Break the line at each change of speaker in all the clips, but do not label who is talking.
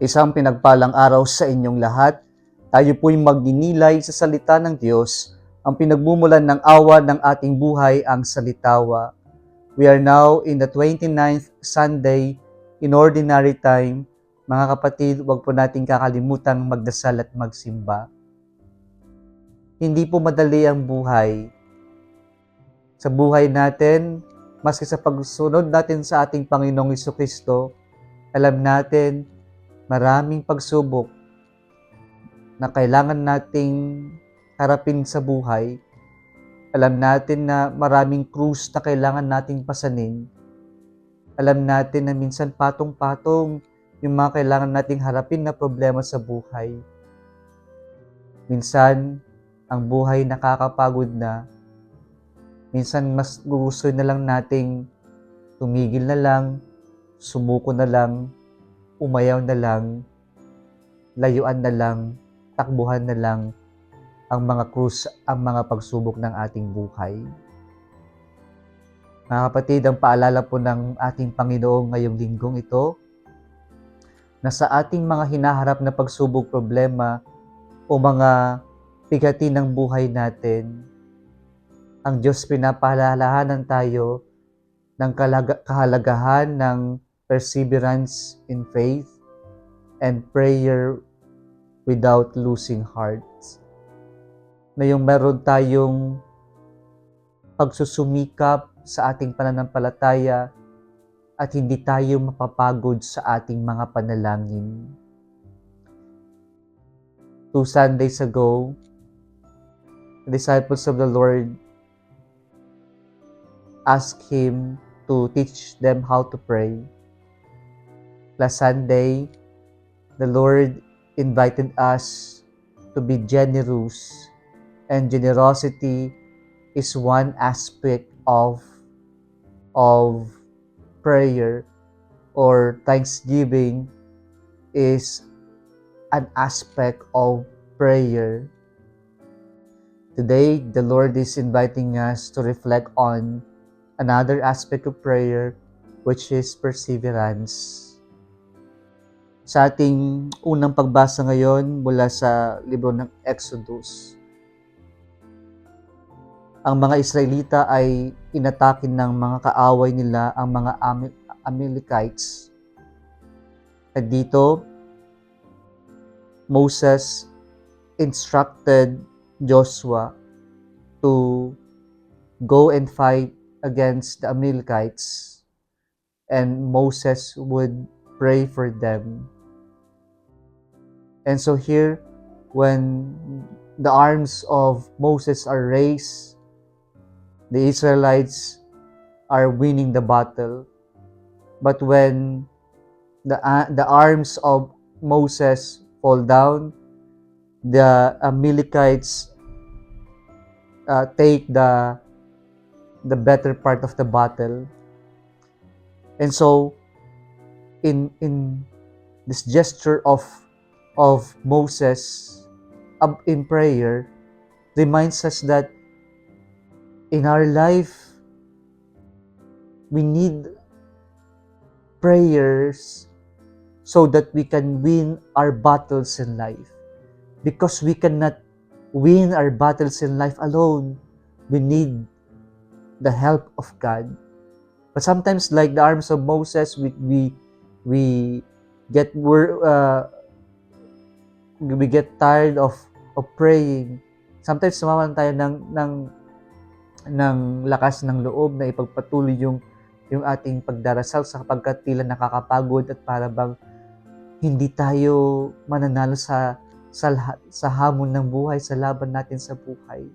Isang pinagpalang araw sa inyong lahat. Tayo po'y magninilay sa salita ng Diyos, ang pinagmumulan ng awa ng ating buhay, ang salitawa. We are now in the 29th Sunday in Ordinary Time. Mga kapatid, huwag po nating kakalimutang magdasal at magsimba. Hindi po madali ang buhay. Sa buhay natin, maski sa pagsunod natin sa ating Panginoong Jesucristo, alam natin maraming pagsubok na kailangan nating harapin sa buhay. Alam natin na maraming krus na kailangan nating pasanin. Alam natin na minsan patong-patong yung mga kailangan nating harapin na problema sa buhay. Minsan, ang buhay nakakapagod na. Minsan, mas gusto na lang nating tumigil na lang, sumuko na lang, umayaw na lang, layuan na lang, takbuhan na lang ang mga krus, ang mga pagsubok ng ating buhay. Mga kapatid, ang paalala po ng ating Panginoon ngayong linggong ito, na sa ating mga hinaharap na pagsubok, problema, o mga bigati ng buhay natin, ang Diyos pinapaalalahanan tayo ng kahalagahan ng perseverance in faith and prayer without losing hearts. Na yung meron tayong pagsusumikap sa ating pananampalataya at hindi tayo mapapagod sa ating mga panalangin. 2 Sundays ago, the disciples of the Lord asked Him to teach them how to pray. Last Sunday, the Lord invited us to be generous, and generosity is one aspect of prayer, or thanksgiving is an aspect of prayer. Today, the Lord is inviting us to reflect on another aspect of prayer, which is perseverance. Sa ating unang pagbasa ngayon mula sa libro ng Exodus, ang mga Israelita ay inatake ng mga kaaway nila, ang mga Amalekites. At dito, Moses instructed Joshua to go and fight against the Amalekites, and Moses would pray for them. And so here, when the arms of Moses are raised, the Israelites are winning the battle. But when the arms of Moses fall down, the Amalekites take the better part of the battle. And so, in this gesture of Moses in prayer, reminds us that in our life, we need prayers so that we can win our battles in life. Because we cannot win our battles in life alone. We need the help of God. But sometimes, like the arms of Moses, we get tired of praying. Sometimes sumawalan tayo ng lakas ng loob na ipagpatuloy yung ating pagdarasal sapagkat tila nakakapagod at para bang hindi tayo mananalo sa hamon ng buhay, sa laban natin sa buhay.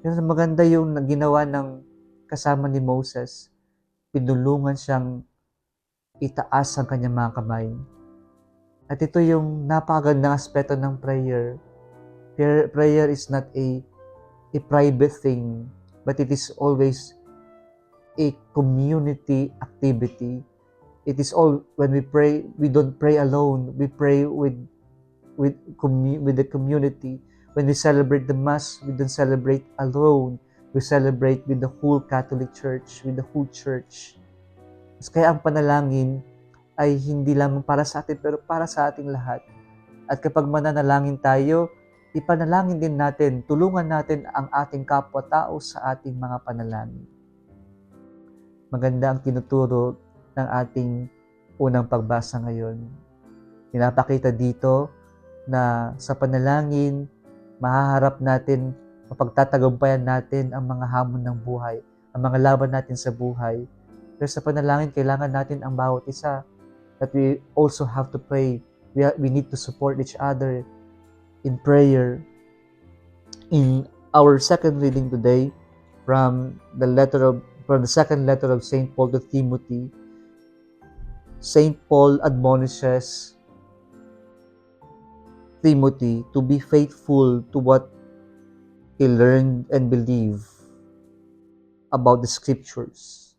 Yun, maganda yung ginawa ng kasama ni Moses. Pinulungan siyang itaas ang kanyang mga kamay. At ito yung napakagandang aspeto ng prayer. Prayer is not a private thing, but it is always a community activity. It is all, when we pray, we don't pray alone. We pray with the community. When we celebrate the Mass, we don't celebrate alone. We celebrate with the whole Catholic Church, with the whole Church. Kaya ang panalangin ay hindi lamang para sa atin pero para sa ating lahat. At kapag mananalangin tayo, ipanalangin din natin, tulungan natin ang ating kapwa-tao sa ating mga panalangin. Maganda ang tinuturo ng ating unang pagbasa ngayon. Pinapakita dito na sa panalangin, mahaharap natin, mapagtatagumpayan natin ang mga hamon ng buhay, ang mga laban natin sa buhay. Pero sa panalangin, kailangan natin ang bawat isa, that we also have to pray. We need to support each other in prayer. In our second reading today, from the second letter of Saint Paul to Timothy, Saint Paul admonishes Timothy to be faithful to what he learned and believed about the scriptures.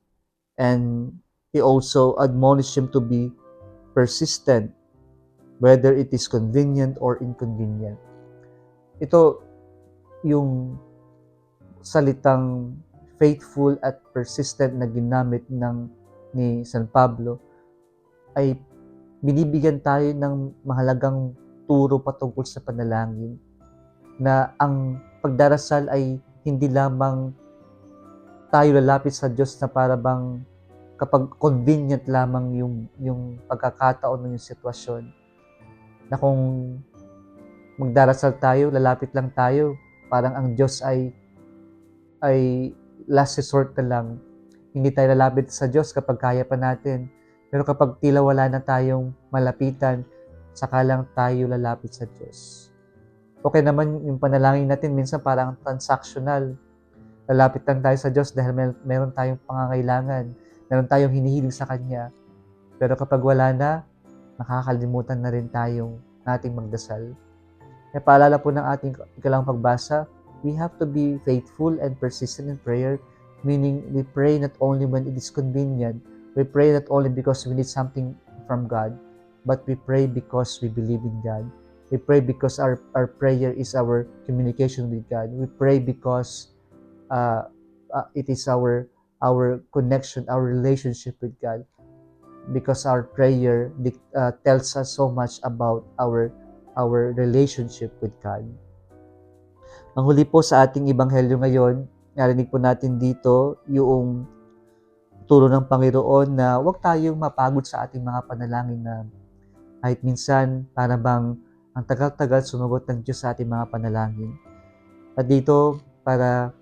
And he also admonished him to be persistent, whether it is convenient or inconvenient. Ito yung salitang faithful at persistent na ginamit ni San Pablo ay binibigyan tayo ng mahalagang turo patungkol sa panalangin, na ang pagdarasal ay hindi lamang tayo lalapit sa Diyos na para bang kapag convenient lamang yung pagkakataon ng yung sitwasyon, na kung magdarasal tayo, lalapit lang tayo, parang ang Diyos ay last resort na lang. Hindi tayo lalapit sa Diyos kapag kaya pa natin. Pero kapag tila wala na tayong malapitan, saka lang tayo lalapit sa Diyos. Okay naman yung panalangin natin, minsan parang transactional. Lalapit lang tayo sa Diyos dahil meron tayong pangangailangan, meron tayong hinihiling sa Kanya. Pero kapag wala na, nakakalimutan na rin tayong nating magdasal. Kaya paalala po ng ating ikalang pagbasa, we have to be faithful and persistent in prayer, meaning we pray not only when it is convenient, we pray not only because we need something from God, but we pray because we believe in God. We pray because our prayer is our communication with God. We pray because it is our connection, our relationship with God. Because our prayer tells us so much about our relationship with God. Ang huli po sa ating ebanghelyo ngayon, narinig po natin dito yung turo ng Panginoon na huwag tayong mapagod sa ating mga panalangin, na kahit minsan para bang ang tagal-tagal sumagot ng Diyos sa ating mga panalangin. At dito para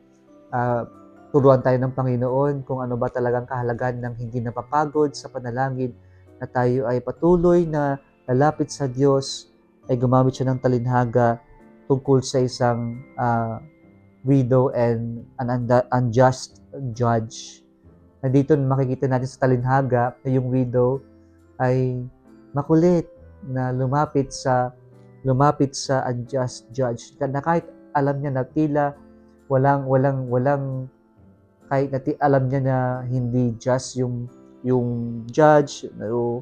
turuan tayo ng Panginoon kung ano ba talagang kahalagahan ng hindi napapagod sa panalangin, na tayo ay patuloy na lalapit sa Diyos, ay gumamit siya ng talinhaga tungkol sa isang widow and an unjust judge. Na dito makikita natin sa talinhaga na yung widow ay makulit na lumapit sa unjust judge, na kahit alam niya na tila walang kahit alam niya na hindi just yung judge, o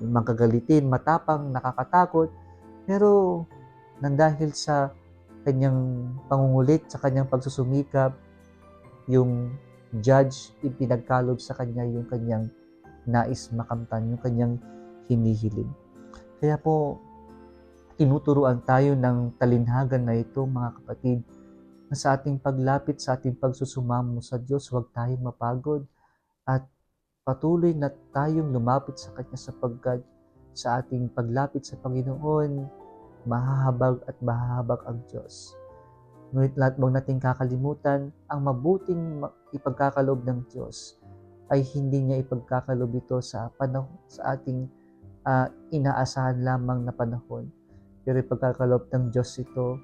yung makagalitin, matapang, nakakatakot, pero dahil sa kanyang pangungulit, sa kanyang pagsusumikap, yung judge ipinagkaloob sa kanya yung kanyang nais makamtan, yung kanyang hinihiling. Kaya po, tinuturuan tayo ng talinhagan na ito, mga kapatid, na sa ating paglapit, sa ating pagsusumamo sa Diyos, huwag tayong mapagod at patuloy na tayong lumapit sa Kanya, sapagkat sa ating paglapit sa Panginoon, mahahabag at mahahabag ang Diyos. Ngunit lahat huwag nating kakalimutan, ang mabuting ipagkakaloob ng Diyos ay hindi niya ipagkakaloob ito sa ating inaasahan lamang na panahon, pero ipagkakaloob ng Diyos ito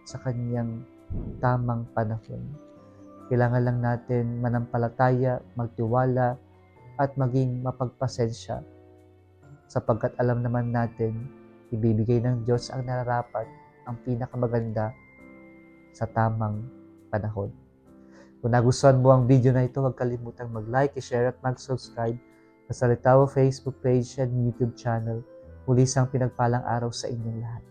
sa Kanyang tamang panahon. Kailangan lang natin manampalataya, magtiwala, at maging mapagpasensya, sapagkat alam naman natin, ibibigay ng Diyos ang nararapat, ang pinakamaganda sa tamang panahon. Kung nagustuhan mo ang video na ito, huwag kalimutang mag-like, i-share at mag-subscribe sa Salitawa Facebook page and YouTube channel. Muli isang pinagpalang araw sa inyong lahat.